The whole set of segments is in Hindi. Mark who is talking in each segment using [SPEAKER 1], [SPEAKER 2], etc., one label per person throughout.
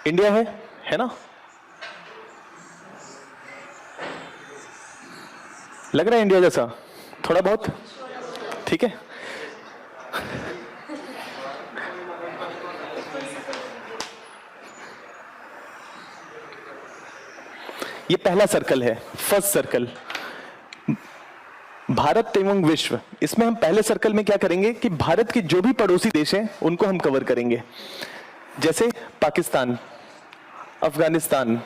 [SPEAKER 1] इंडिया है ना? लग रहा है इंडिया जैसा थोड़ा बहुत? ठीक है। ये पहला सर्कल है, फर्स्ट सर्कल, भारत एवं विश्व। इसमें हम पहले सर्कल में क्या करेंगे कि भारत के जो भी पड़ोसी देश हैं उनको हम कवर करेंगे, जैसे पाकिस्तान, अफगानिस्तान,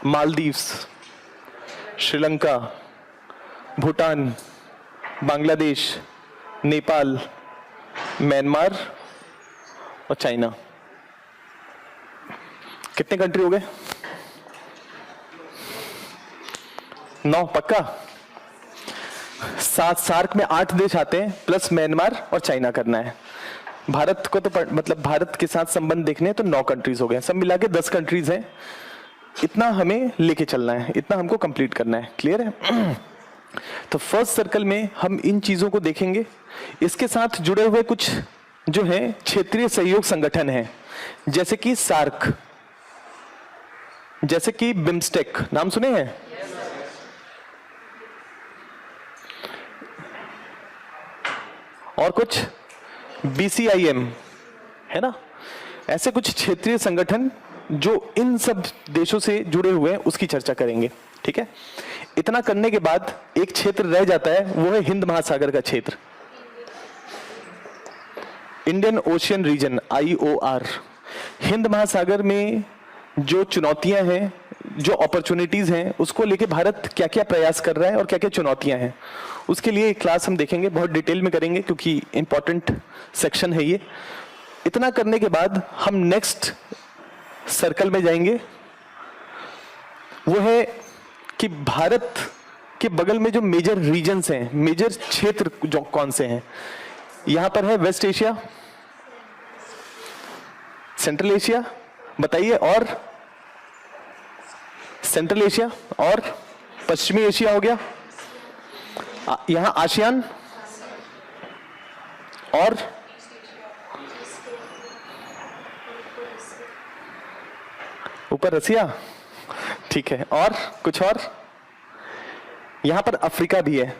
[SPEAKER 1] मालदीव्स, श्रीलंका, भूटान, बांग्लादेश, नेपाल, म्यांमार और चाइना। कितने कंट्री हो गए? 9 पक्का? सार्क में 8 देश आते हैं प्लस म्यांमार और चाइना करना है। भारत को तो मतलब भारत के साथ संबंध देखने हैं तो 9 कंट्रीज हो गए, सब मिला के 10 कंट्रीज हैं। इतना हमें लेके चलना है, इतना हमको कंप्लीट करना है। क्लियर है? तो फर्स्ट सर्कल में हम इन चीजों को देखेंगे। इसके साथ जुड़े हुए कुछ जो है क्षेत्रीय सहयोग संगठन हैं, जैसे कि सार्क, जैसे कि बिम्स्टेक, नाम सुने हैं? और कुछ BCIM है ना? ऐसे कुछ क्षेत्रीय संगठन जो इन सब देशों से जुड़े हुए हैं उसकी चर्चा करेंगे। ठीक है? इतना करने के बाद एक क्षेत्र रह जाता है, वो है हिंद महासागर का क्षेत्र, Indian ocean region, IOR। Hind महासागर में जो चुनौतियां हैं, जो अपॉर्चुनिटीज हैं, उसको लेके भारत क्या क्या प्रयास कर रहा है और क्या क्या चुनौतियां हैं, उसके लिए एक क्लास हम देखेंगे, बहुत डिटेल में करेंगे क्योंकि इंपॉर्टेंट सेक्शन है ये। इतना करने के बाद हम नेक्स्ट सर्कल में जाएंगे, वो है कि भारत के बगल में जो मेजर रीजन्स हैं, मेजर क्षेत्र जो कौन से हैं। यहां पर है वेस्ट एशिया, सेंट्रल एशिया, बताइए, और सेंट्रल एशिया और पश्चिमी एशिया हो गया, यहां आसियान और ऊपर रसिया। ठीक है, और कुछ और? यहां पर अफ्रीका भी है,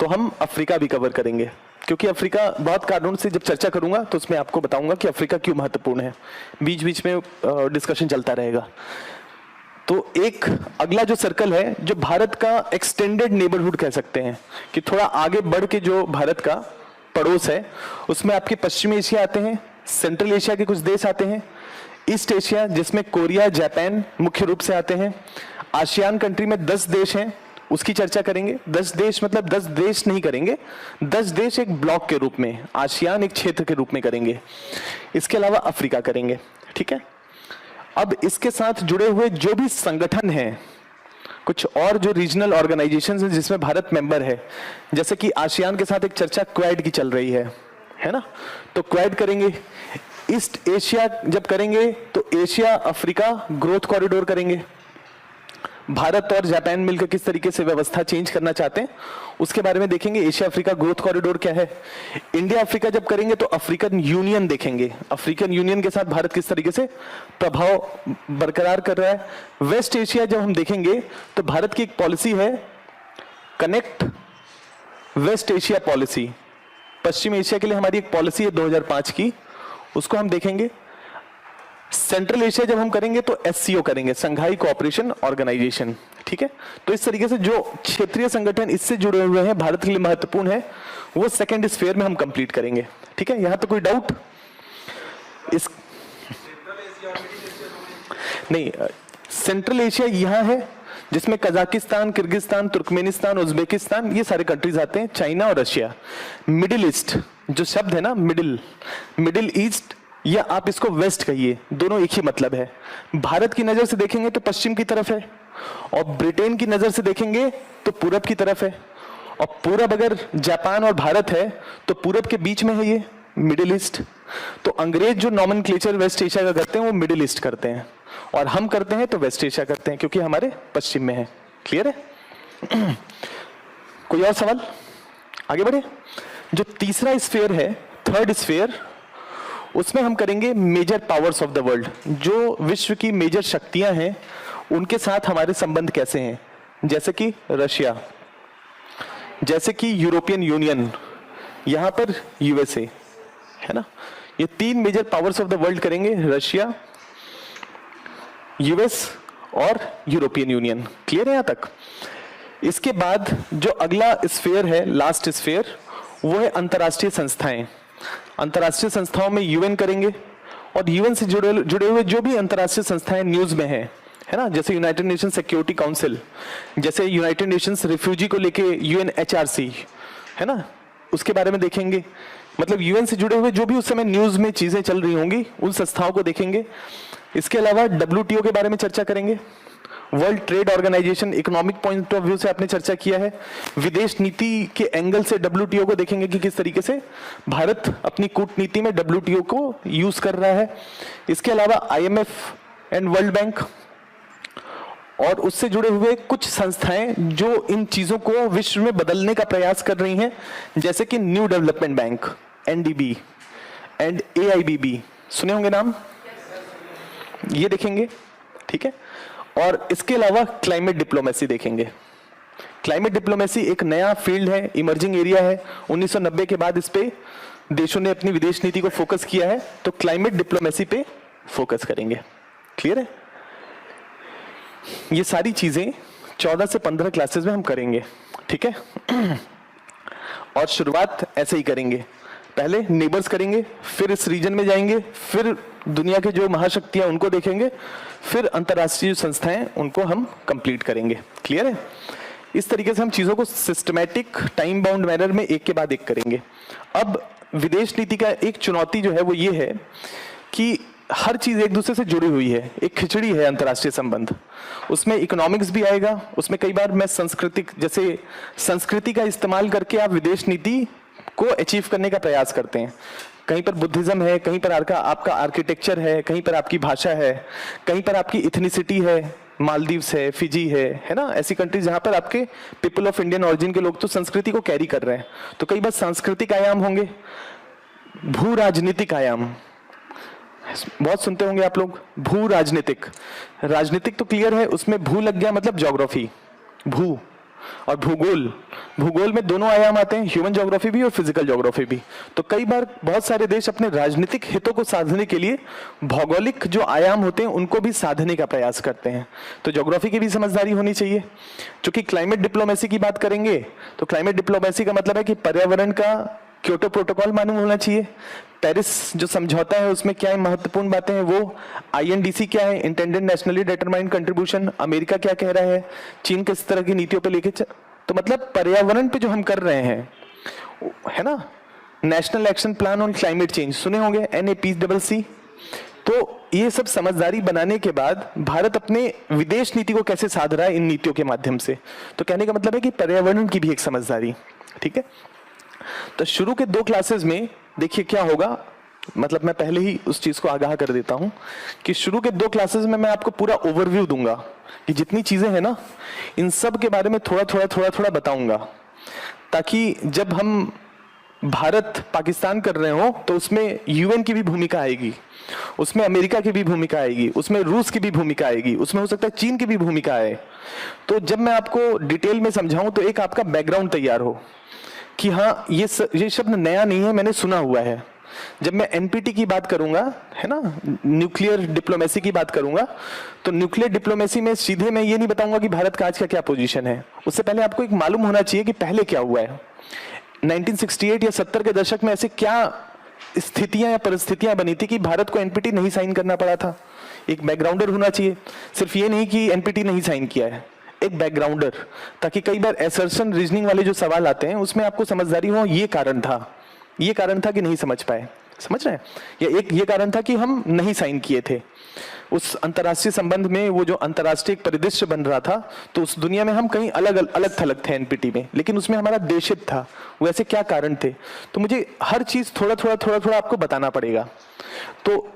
[SPEAKER 1] तो हम अफ्रीका भी कवर करेंगे, क्योंकि अफ्रीका बहुत कारणों से जब चर्चा करूंगा तो उसमें आपको बताऊंगा कि अफ्रीका क्यों महत्वपूर्ण है। बीच बीच में डिस्कशन चलता रहेगा। तो एक अगला जो सर्कल है, जो भारत का एक्सटेंडेड नेबरहुड कह सकते हैं, कि थोड़ा आगे बढ़ के जो भारत का पड़ोस है, उसमें आपके पश्चिमी एशिया आते हैं, सेंट्रल एशिया के कुछ देश आते हैं, ईस्ट एशिया जिसमें कोरिया, जापान मुख्य रूप से आते हैं, आसियान कंट्री में 10 देश हैं, उसकी चर्चा करेंगे। 10 देश मतलब 10 देश नहीं करेंगे, 10 देश एक ब्लॉक के रूप में, आसियान एक क्षेत्र के रूप में करेंगे। इसके अलावा अफ्रीका करेंगे। ठीक है? अब इसके साथ जुड़े हुए जो भी संगठन हैं, कुछ और जो रीजनल ऑर्गेनाइजेशंस हैं जिसमें भारत मेंबर है, जैसे कि आसियान के साथ एक चर्चा क्वाड की चल रही है ना? तो क्वाड करेंगे। ईस्ट एशिया जब करेंगे तो एशिया अफ्रीका ग्रोथ कॉरिडोर करेंगे। भारत और जापान मिलकर किस तरीके से व्यवस्था चेंज करना चाहते हैं उसके बारे में देखेंगे। एशिया अफ्रीका ग्रोथ कॉरिडोर क्या है। इंडिया अफ्रीका जब करेंगे तो अफ्रीकन यूनियन देखेंगे, अफ्रीकन यूनियन के साथ भारत किस तरीके से प्रभाव बरकरार कर रहा है। वेस्ट एशिया जब हम देखेंगे तो भारत की एक पॉलिसी है कनेक्ट वेस्ट एशिया पॉलिसी, पश्चिम एशिया के लिए हमारी एक पॉलिसी है 2005 की, उसको हम देखेंगे। सेंट्रल एशिया जब हम करेंगे तो SCO करेंगे, संघाई कोऑपरेशन ऑर्गेनाइजेशन। ठीक है? तो इस तरीके से जो क्षेत्रीय संगठन इससे जुड़े हुए हैं, भारत के लिए महत्वपूर्ण है, वो सेकंड स्फीयर में हम कंप्लीट करेंगे। ठीक है? यहां तो कोई डाउट इस नहीं? सेंट्रल एशिया यहां है जिसमें कजाकिस्तान, किर्गिस्तान, तुर्कमेनिस्तान, उज्बेकिस्तान, ये सारे कंट्रीज आते हैं, चाइना और रशिया। मिडिल ईस्ट जो शब्द है ना, मिडिल ईस्ट, या आप इसको वेस्ट कहिए, दोनों एक ही मतलब है। भारत की नजर से देखेंगे तो पश्चिम की तरफ है, और ब्रिटेन की नजर से देखेंगे तो पूरब की तरफ है, और पूरब अगर जापान और भारत है तो पूरब के बीच में है ये मिडिल ईस्ट। तो अंग्रेज जो नॉमेनक्लेचर वेस्ट एशिया का करते हैं वो मिडिल ईस्ट करते हैं, और हम करते हैं तो वेस्ट एशिया करते हैं, क्योंकि हमारे पश्चिम में है। क्लियर है? कोई और सवाल? आगे बढ़े। जो तीसरा स्फीयर है, थर्ड स्फीयर, उसमें हम करेंगे major powers of the world, जो विश्व की मेजर शक्तियां हैं उनके साथ हमारे संबंध कैसे हैं, जैसे कि रशिया, जैसे कि यूरोपियन यूनियन, यहां पर यूएसए, है ना। ये 3 major powers of the world करेंगे, रशिया, यूएस और यूरोपियन यूनियन। क्लियर है यहां तक? इसके बाद जो अगला स्फीयर है, लास्ट स्फीयर, वो है अंतर्राष्ट्रीय संस्थाएं। अंतर्राष्ट्रीय संस्थाओं में यूएन करेंगे, और यूएन से जुड़े हुए जो भी अंतर्राष्ट्रीय संस्थाएं न्यूज में है ना, जैसे यूनाइटेड नेशन सिक्योरिटी काउंसिल, जैसे यूनाइटेड नेशंस रिफ्यूजी को लेके यूएनएचआरसी, है ना, उसके बारे में देखेंगे। मतलब यूएन से जुड़े हुए जो भी उस समय न्यूज में चीजें चल रही होंगी उन संस्थाओं को देखेंगे। इसके अलावा डब्ल्यूटीओ के बारे में चर्चा करेंगे। World Trade Organization, economic point of view से आपने चर्चा किया है। विदेश नीति के एंगल से डब्ल्यूटीओ को देखेंगे कि किस तरीके से भारत अपनी कूटनीति में डब्ल्यूटीओ को यूज कर रहा है। इसके अलावा आईएमएफ एंड वर्ल्ड बैंक और उससे जुड़े हुए कुछ संस्थाएं जो इन चीजों को विश्व में बदलने का प्रयास कर रही हैं, जैसे कि new development bank, NDB and AIBB, सुने होंगे नाम, ये देखेंगे, ठीक है। और इसके अलावा क्लाइमेट डिप्लोमेसी देखेंगे। क्लाइमेट डिप्लोमेसी एक नया फील्ड है, इमर्जिंग एरिया है। 1990 के बाद इस पे देशों ने अपनी विदेश नीति को फोकस किया है, तो क्लाइमेट डिप्लोमेसी पे फोकस करेंगे। क्लियर है? ये सारी चीजें 14 से 15 क्लासेस में हम करेंगे, ठीक है। और शुरुआत ऐसे ही करेंगे, पहले नेबर्स करेंगे, फिर इस रीजन में जाएंगे, फिर दुनिया के जो महाशक्तियां उनको देखेंगे, फिर अंतर्राष्ट्रीय संस्थाएं, उनको हम कंप्लीट करेंगे। क्लियर है? इस तरीके से हम चीजों को सिस्टमैटिक टाइम बाउंड मैनर में एक के बाद एक करेंगे। अब विदेश नीति का एक चुनौती जो है वो ये है कि हर चीज एक दूसरे से जुड़ी हुई है, एक खिचड़ी है अंतर्राष्ट्रीय संबंध। उसमें इकोनॉमिक्स भी आएगा, उसमें कई बार मैं सांस्कृतिक, जैसे संस्कृति का इस्तेमाल करके आप विदेश नीति को अचीव करने का प्रयास करते हैं। कहीं पर बुद्धिज्म है, कहीं पर आपका आर्किटेक्चर है, कहीं पर आपकी भाषा है, कहीं पर आपकी इथनिसिटी है, मालदीव्स है, फिजी है ना, ऐसी कंट्रीज जहां पर आपके पीपल ऑफ इंडियन ओरिजिन के लोग तो संस्कृति को कैरी कर रहे हैं। तो कई बार सांस्कृतिक आयाम होंगे, भू राजनीतिक आयाम बहुत सुनते होंगे आप लोग, भू राजनीतिक। राजनीतिक तो क्लियर है, उसमें भू लग गया मतलब ज्योग्राफी, भू और भूगोल। भूगोल में दोनों आयाम आते हैं, ह्यूमन ज्योग्राफी भी और फिजिकल ज्योग्राफी भी। तो कई बार बहुत सारे देश अपने राजनीतिक हितों को साधने के लिए भौगोलिक जो आयाम होते हैं उनको भी साधने का प्रयास करते हैं। तो ज्योग्राफी की भी समझदारी होनी चाहिए। क्योंकि क्लाइमेट डिप्लोमेसी की बात करेंगे तो क्लाइमेट डिप्लोमेसी का मतलब है कि पर्यावरण का क्योटो प्रोटोकॉल मालूम होना चाहिए, पेरिस जो समझौता है उसमें क्या महत्वपूर्ण बातें हैं वो, आईएनडीसी क्या है, intended nationally determined contribution, America क्या कह रहा है, चीन किस तरह की नीतियों पे लेके तो मतलब पर्यावरण पे जो हम कर रहे हैं, है ना, national action plan on climate change सुने होंगे, NAPCC। तो ये सब समझदारी बनाने के बाद भारत अपने विदेश नीति को कैसे साध रहा है इन नीतियों के माध्यम से। तो कहने का मतलब है कि पर्यावरण की भी एक समझदारी, ठीक है। तो शुरू के 2 क्लासेस में देखिए क्या होगा, मतलब मैं पहले ही उस चीज को आगाह कर देता हूं कि शुरू के 2 क्लासेस में मैं आपको पूरा ओवरव्यू दूंगा कि जितनी चीजें हैं ना इन सब के बारे में थोड़ा बताऊंगा, ताकि जब हम भारत पाकिस्तान कर रहे हो तो उसमें यूएन की भी भूमिका आएगी, उसमें अमेरिका की भी भूमिका आएगी, उसमें रूस की भी भूमिका आएगी, उसमें हो सकता है चीन की भी भूमिका आए। तो जब मैं आपको डिटेल में समझाऊं तो एक आपका बैकग्राउंड तैयार हो कि हाँ ये शब्द नया नहीं है, मैंने सुना हुआ है। जब मैं एनपीटी की बात करूंगा, है ना, न्यूक्लियर डिप्लोमेसी की बात करूंगा, तो न्यूक्लियर डिप्लोमेसी में सीधे मैं ये नहीं बताऊंगा कि भारत का आज का क्या पोजीशन है। उससे पहले आपको एक मालूम होना चाहिए कि पहले क्या हुआ है। 1968 या 70 के दशक में ऐसे क्या स्थितियां या परिस्थितियां बनी थी कि भारत को एनपीटी नहीं साइन करना पड़ा था। एक बैकग्राउंडर होना चाहिए, सिर्फ ये नहीं कि एनपीटी नहीं साइन किया है, एक बैकग्राउंडर, ताकि कई बार एसर्शन रीजनिंग वाले जो सवाल आते हैं उसमें आपको समझदारी हो, ये कारण था कि नहीं समझ पाए, समझ रहे हैं, या एक ये कारण था कि हम नहीं साइन किए थे उस अंतर्राष्ट्रीय संबंध में। वो जो अंतर्राष्ट्रीय परिदृश्य बन रहा था तो उस दुनिया में हम कहीं अलग थलग थे एनपीटी में, लेकिन उसमें हमारा देश हित था। वो ऐसे क्या कारण थे, तो मुझे हर चीज थोड़ा आपको बताना पड़ेगा। तो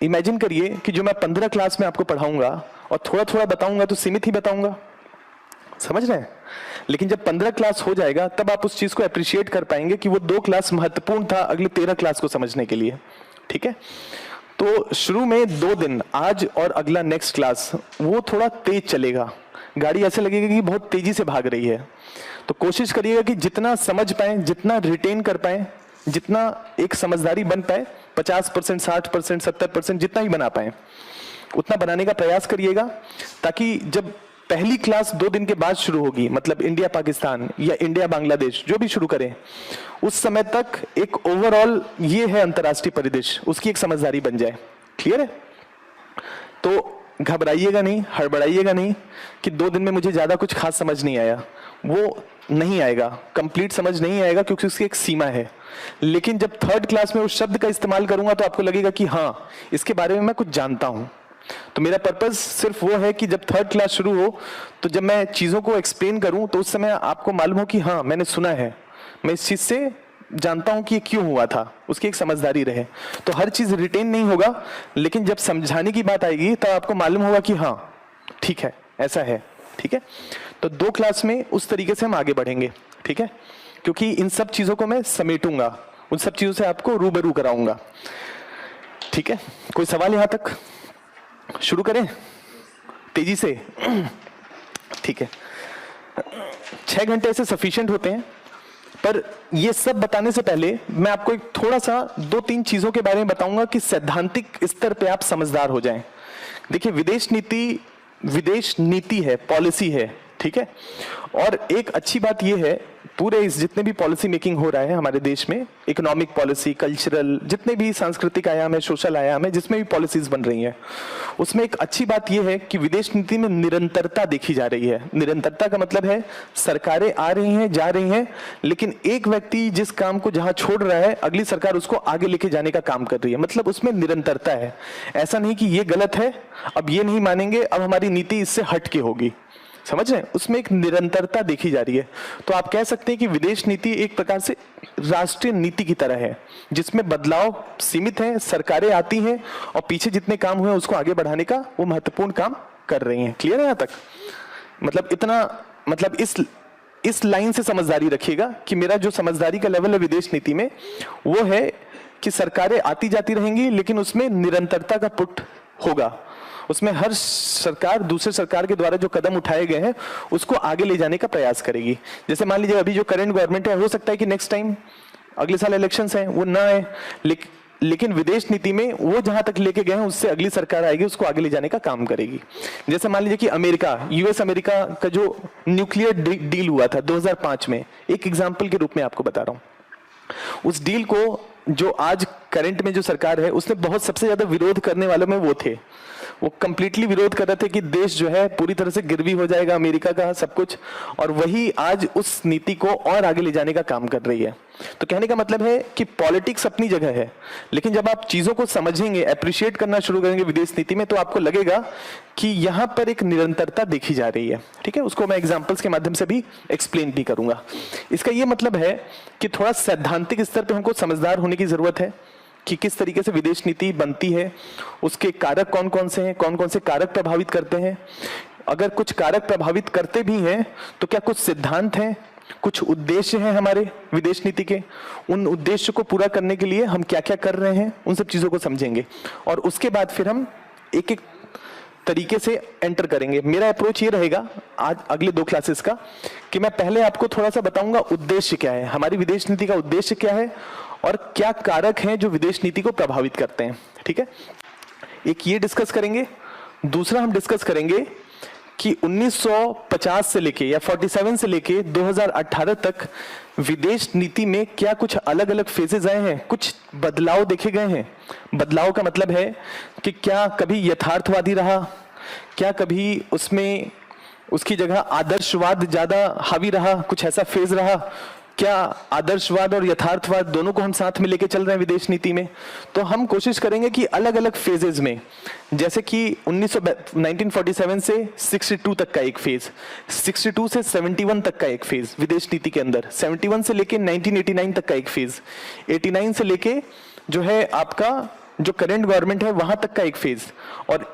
[SPEAKER 1] इमेजिन करिए कि जो मैं 15 क्लास में आपको पढ़ाऊंगा और थोड़ा बताऊंगा तो सीमित ही बताऊंगा, समझ रहे हैं। लेकिन जब 15 क्लास हो जाएगा तब आप उस चीज को अप्रिशिएट कर पाएंगे कि वो 2 क्लास महत्वपूर्ण था अगले 13 क्लास को समझने के लिए, ठीक है। तो शुरू में 2 दिन, आज और अगला नेक्स्ट क्लास, वो थोड़ा तेज चलेगा, गाड़ी ऐसे लगेगा कि बहुत तेजी से भाग रही है। तो कोशिश करिएगा कि जितना समझ पाए, जितना रिटेन कर पाए, जितना एक समझदारी बन पाए, 50%, 60%, 70%, जितना ही बना पाए उतना बनाने का प्रयास करिएगा, ताकि जब पहली क्लास 2 दिन के बाद शुरू होगी, मतलब इंडिया पाकिस्तान या इंडिया बांग्लादेश जो भी शुरू करें, उस समय तक एक ओवरऑल ये है अंतर्राष्ट्रीय परिदृश्य, उसकी एक समझदारी बन जाए। क्लियर है? तो घबराइएगा नहीं, हड़बड़ाइएगा नहीं कि 2 दिन में मुझे ज्यादा कुछ खास समझ नहीं आया, वो नहीं आएगा, कंप्लीट समझ नहीं आएगा, क्योंकि उसकी एक सीमा है। लेकिन जब 3rd क्लास में उस शब्द का इस्तेमाल करूंगा तो आपको लगेगा कि हाँ, इसके बारे में मैं कुछ जानता हूं। तो मेरा पर्पस सिर्फ वो है कि जब 3rd क्लास शुरू हो तो जब मैं चीजों को एक्सप्लेन करूं तो उस समय आपको मालूम हो कि हाँ, मैंने सुना है, मैं इस चीज से जानता हूं कि ये क्यों हुआ था, उसकी एक समझदारी रहे। तो हर चीज रिटेन नहीं होगा, लेकिन जब समझाने की बात आएगी तब आपको मालूम होगा कि हाँ ठीक है, ऐसा है। ठीक है, तो 2 क्लास में उस तरीके से हम आगे बढ़ेंगे। ठीक है, क्योंकि इन सब चीजों को मैं समेटूंगा, उन सब चीजों से आपको रूबरू कराऊंगा। ठीक है, कोई सवाल यहां तक? शुरू करें तेजी से? ठीक है, 6 घंटे ऐसे सफिशिएंट होते हैं, पर ये सब बताने से पहले मैं आपको एक थोड़ा सा 2-3 चीजों के बारे में बताऊंगा कि सैद्धांतिक स्तर पे आप समझदार हो जाएं। देखिए, विदेश नीति है, पॉलिसी है, ठीक है। और एक अच्छी बात यह है, पूरे इस जितने भी पॉलिसी मेकिंग हो रहा है हमारे देश में, इकोनॉमिक पॉलिसी, कल्चरल, जितने भी सांस्कृतिक आयाम है, सोशल आयाम है, जिसमें भी पॉलिसीज बन रही हैं, उसमें एक अच्छी बात यह है कि विदेश नीति में निरंतरता देखी जा रही है। निरंतरता का मतलब है सरकारें आ रही हैं, जा रही हैं, लेकिन एक व्यक्ति जिस काम को जहां छोड़ रहा है, अगली सरकार उसको आगे लेके जाने का काम कर रही है, मतलब उसमें निरंतरता है। ऐसा नहीं कि ये गलत है, अब ये नहीं मानेंगे, अब हमारी नीति इससे हट के होगी, समझ रहे हैं? उसमें एक निरंतरता देखी जा रही है। तो आप कह सकते हैं कि विदेश नीति एक प्रकार से राष्ट्रीय नीति की तरह है, जिसमें बदलाव सीमित है, सरकारें आती हैं और पीछे जितने काम हुए उसको आगे बढ़ाने का वो महत्वपूर्ण काम कर रही हैं। क्लियर है यहां तक? मतलब इतना, मतलब इस लाइन से समझदारी रखिएगा कि मेरा जो समझदारी का लेवल है विदेश नीति में, वो है कि सरकारें आती जाती रहेंगी, लेकिन उसमें निरंतरता का पुट होगा। उसमें हर सरकार दूसरे सरकार के द्वारा जो कदम उठाए गए हैं उसको आगे ले जाने का प्रयास करेगी। जैसे मान लीजिए अभी जो करंट गवर्नमेंट है, हो सकता है कि नेक्स्ट टाइम, अगले साल इलेक्शंस हैं, वो ना आए, लेकिन विदेश नीति में वो जहां तक लेके गए हैं उससे अगली सरकार आएगी, उसको आगे ले जाने का काम करेगी। जैसे मान लीजिए कि अमेरिका, यूएस अमेरिका का जो न्यूक्लियर डील हुआ था 2005 में, एक एग्जाम्पल के रूप में आपको बता रहा हूं। उस डील को जो आज करंट में जो सरकार है, उसने बहुत सबसे ज्यादा विरोध करने वालों में वो थे। वो कंप्लीटली विरोध कर रहे थे कि देश जो है पूरी तरह से गिरवी हो जाएगा, अमेरिका का सब कुछ, और वही आज उस नीति को और आगे ले जाने का काम कर रही है। तो कहने का मतलब है कि पॉलिटिक्स अपनी जगह है, लेकिन जब आप चीजों को समझेंगे, अप्रिशिएट करना शुरू करेंगे विदेश नीति में, तो आपको लगेगा कि यहां पर एक निरंतरता देखी जा रही है। ठीक है, उसको मैं एग्जाम्पल्स के माध्यम से भी एक्सप्लेन भी करूंगा। इसका यह मतलब है कि थोड़ा सैद्धांतिक स्तर पर हमको समझदार होने की जरूरत है कि किस तरीके से विदेश नीति बनती है, उसके कारक कौन कौन से हैं, कौन कौन से कारक प्रभावित करते हैं। अगर कुछ कारक प्रभावित करते भी हैं तो क्या कुछ सिद्धांत हैं, कुछ उद्देश्य हैं हमारे विदेश नीति के, उन उद्देश्य को पूरा करने के लिए हम क्या क्या कर रहे हैं, उन सब चीजों को समझेंगे और उसके बाद फिर हम एक एक तरीके से एंटर करेंगे। मेरा अप्रोच ये रहेगा आज अगले 2 क्लासेस का कि मैं पहले आपको थोड़ा सा बताऊंगा उद्देश्य क्या है, हमारी विदेश नीति का उद्देश्य क्या है और क्या कारक हैं जो विदेश नीति को प्रभावित करते हैं। ठीक है, एक ये डिस्कस करेंगे। दूसरा हम डिस्कस करेंगे कि 1950 से लेके या 47 से लेके 2018 तक विदेश नीति में क्या कुछ अलग अलग फेजेस आए हैं, कुछ बदलाव देखे गए हैं। बदलाव का मतलब है कि क्या कभी यथार्थवादी रहा, क्या कभी उसमें उसकी जगह आदर्शवाद ज्यादा हावी रहा, कुछ ऐसा फेज रहा, क्या आदर्शवाद और यथार्थवाद दोनों को हम साथ में लेके चल रहे हैं विदेश नीति में। तो हम कोशिश करेंगे कि अलग अलग फेजेस में, जैसे कि 1947 से 62 तक का एक फेज, 62 से 71 तक का एक फेज विदेश नीति के अंदर, 71 से लेके 1989 तक का एक फेज, 89 से लेके जो है आपका जो करंट गवर्नमेंट है वहां तक का एक फेज, और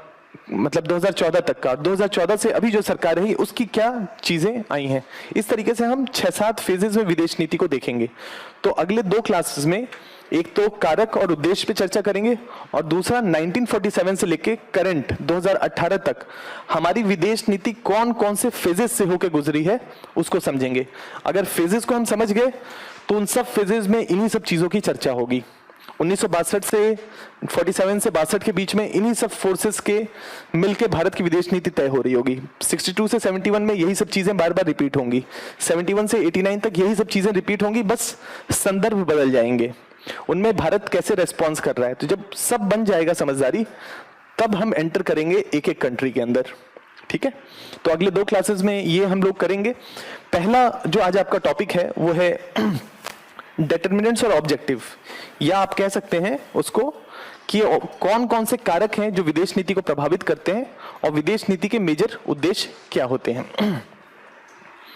[SPEAKER 1] मतलब 2014 तक का, 2014 से अभी जो सरकार रही उसकी क्या चीजें आई हैं। इस तरीके से हम 6-7 फेजेस में विदेश नीति को देखेंगे। तो अगले 2 क्लासेस में एक तो कारक और उद्देश्य पे चर्चा करेंगे, और दूसरा 1947 से लेके करंट 2018 तक हमारी विदेश नीति कौन कौन से फेजेस से होकर गुजरी है उसको समझेंगे। अगर फेजेस को हम समझ गए तो उन सब फेजेस में इन्हीं सब चीजों की चर्चा होगी। 1962 से 47 से 62 के बीच में इन्हीं सब फोर्सेस के मिलके भारत की विदेश नीति तय हो रही होगी। 62 से 71 में यही सब चीजें बार बार रिपीट होंगी। 71 से 89 तक यही सब चीजें रिपीट होंगी, बस संदर्भ बदल जाएंगे। उनमें भारत कैसे रेस्पॉन्स कर रहा है, तो जब सब बन जाएगा समझदारी, तब हम एंटर करेंगे एक एक कंट्री के अंदर। ठीक है, तो अगले 2 क्लासेस में ये हम लोग करेंगे। पहला जो आज आपका टॉपिक है वो है डिटर्मिनेंट्स और ऑब्जेक्टिव, या आप कह सकते हैं उसको कि कौन कौन से कारक हैं जो विदेश नीति को प्रभावित करते हैं और विदेश नीति के मेजर उद्देश्य क्या होते हैं।